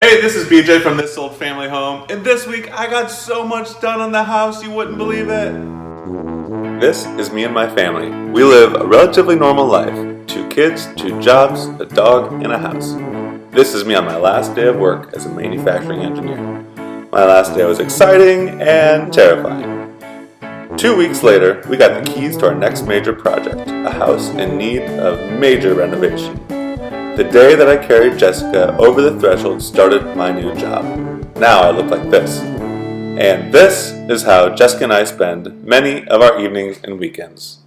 Hey, this is BJ from This Old Family Home, and this week I got so much done on the house you wouldn't believe it. This is me and my family. We live a relatively normal life. 2 kids, 2 jobs, a dog, and a house. This is me on my last day of work as a manufacturing engineer. My last day was exciting and terrifying. 2 weeks later, we got the keys to our next major project, a house in need of major renovation. The day that I carried Jessica over the threshold started my new job. Now I look like this. And this is how Jessica and I spend many of our evenings and weekends.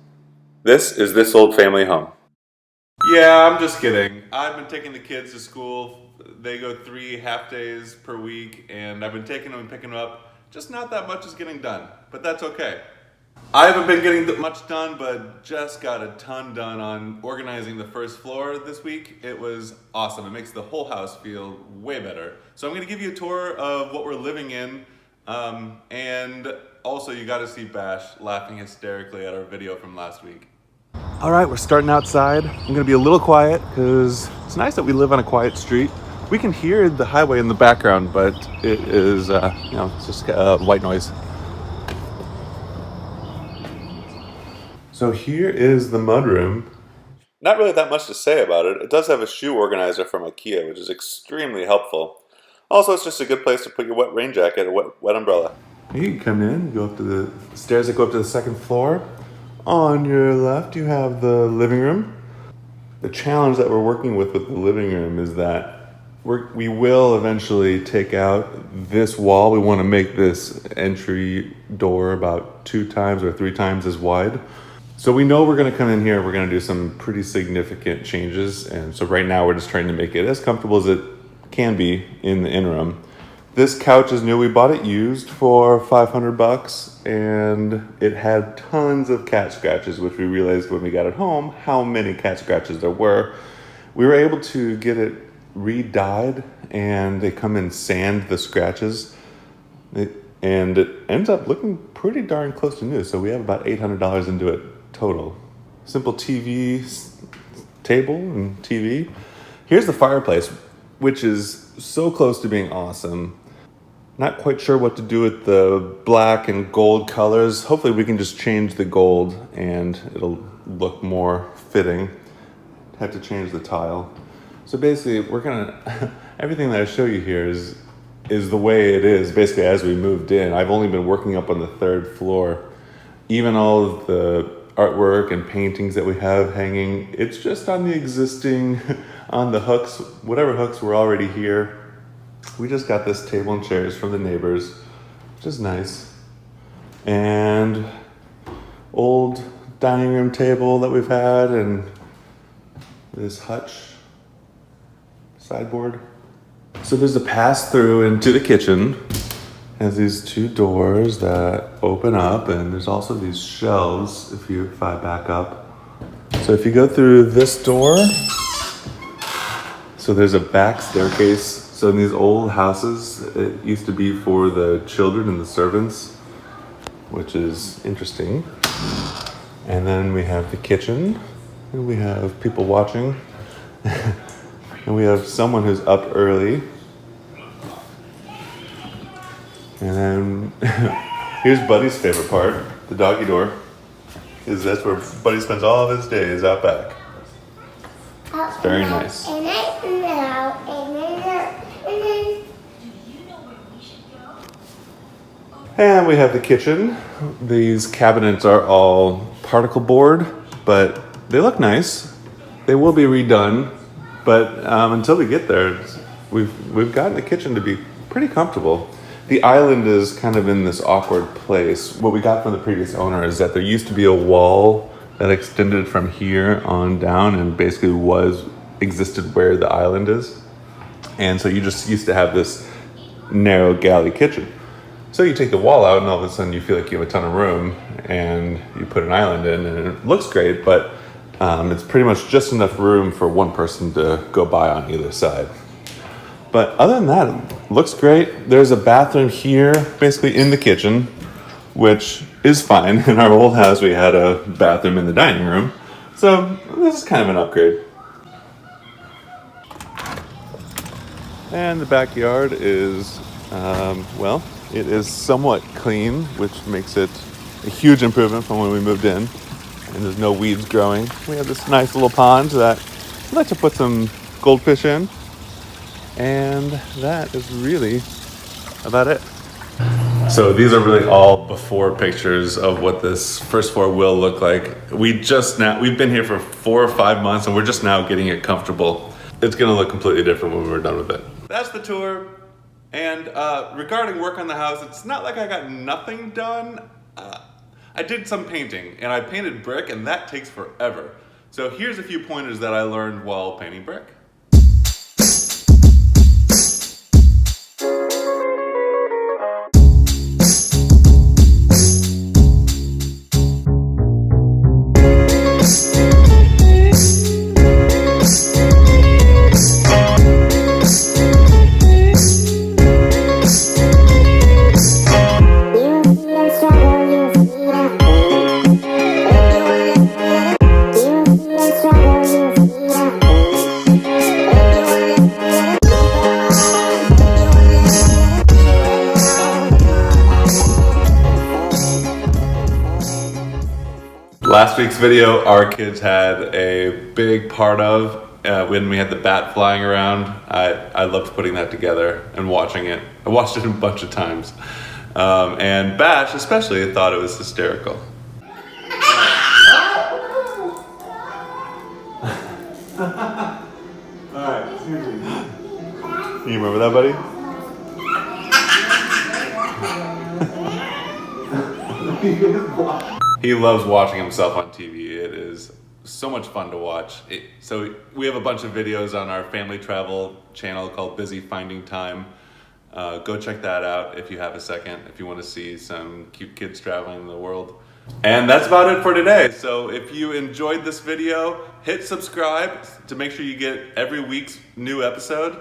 This is This Old Family Home. Yeah, I'm just kidding. I've been taking the kids to school. They go 3 half days per week, and I've been taking them and picking them up. Just not that much is getting done, but that's okay. I haven't been getting much done, but Jess got a ton done on organizing the first floor this week. It was awesome. It makes the whole house feel way better. So I'm going to give you a tour of what we're living in. And also you got to see Bash laughing hysterically at our video from last week. All right, we're starting outside. I'm going to be a little quiet because it's nice that we live on a quiet street. We can hear the highway in the background, but it is, it's just white noise. So here is the mudroom. Not really that much to say about it. It does have a shoe organizer from IKEA, which is extremely helpful. Also, it's just a good place to put your wet rain jacket or wet umbrella. You can come in, go up to the stairs that go up to the second floor. On your left, you have the living room. The challenge that we're working with the living room is that we will eventually take out this wall. We want to make this entry door about 2 times or 3 times as wide. So we know we're going to come in here, we're going to do some pretty significant changes, and so right now we're just trying to make it as comfortable as it can be in the interim. This couch is new. We bought it used for $500, and it had tons of cat scratches, which we realized when we got it home how many cat scratches there were. We were able to get it re-dyed, and they come and sand the scratches. And it ends up looking pretty darn close to new, so we have about $800 into it total. Simple TV table and TV. Here's the fireplace, which is so close to being awesome. Not quite sure what to do with the black and gold colors. Hopefully we can just change the gold and it'll look more fitting. Have to change the tile. So basically everything that I show you here is the way it is basically as we moved in. I've only been working up on the 3rd floor. Even all of the artwork and paintings that we have hanging, it's just on the existing, on the hooks, whatever hooks were already here. We just got this table and chairs from the neighbors, which is nice. And old dining room table that we've had, and this hutch sideboard. So there's a pass through into the kitchen. It has these 2 doors that open up, and there's also these shelves if I back up. So if you go through this door, so there's a back staircase. So in these old houses, it used to be for the children and the servants, which is interesting. And then we have the kitchen, and we have people watching. And we have someone who's up early. And then here's Buddy's favorite part, the doggy door, because that's where Buddy spends all of his days out back. It's very nice. And we have the kitchen. These cabinets are all particle board, but they look nice. They will be redone, but until we get there, we've gotten the kitchen to be pretty comfortable. The island is kind of in this awkward place. What we got from the previous owner is that there used to be a wall that extended from here on down and basically existed where the island is. And so you just used to have this narrow galley kitchen. So you take the wall out and all of a sudden you feel like you have a ton of room and you put an island in and it looks great, but it's pretty much just enough room for one person to go by on either side. But other than that, it looks great. There's a bathroom here, basically in the kitchen, which is fine. In our old house, we had a bathroom in the dining room. So this is kind of an upgrade. And the backyard is, well, it is somewhat clean, which makes it a huge improvement from when we moved in. And there's no weeds growing. We have this nice little pond that I'd like to put some goldfish in. And that is really about it. So these are really all before pictures of what this first floor will look like. We've been here for 4 or 5 months and we're just now getting it comfortable. It's gonna look completely different when we're done with it. That's the tour. And regarding work on the house, it's not like I got nothing done. I did some painting and I painted brick and that takes forever. So here's a few pointers that I learned while painting brick. Last week's video, our kids had a big part of when we had the bat flying around. I loved putting that together and watching it. I watched it a bunch of times. And Bash especially thought it was hysterical. Alright, seriously. You remember that, buddy? He loves watching himself on TV. It is so much fun to watch. So we have a bunch of videos on our family travel channel called Busy Finding Time. Go check that out if you have a second, if you want to see some cute kids traveling the world. And that's about it for today. So if you enjoyed this video, hit subscribe to make sure you get every week's new episode.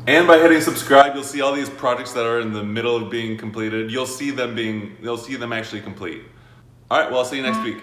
And by hitting subscribe, you'll see all these projects that are in the middle of being completed. You'll see them actually complete. All right, well, I'll see you next week.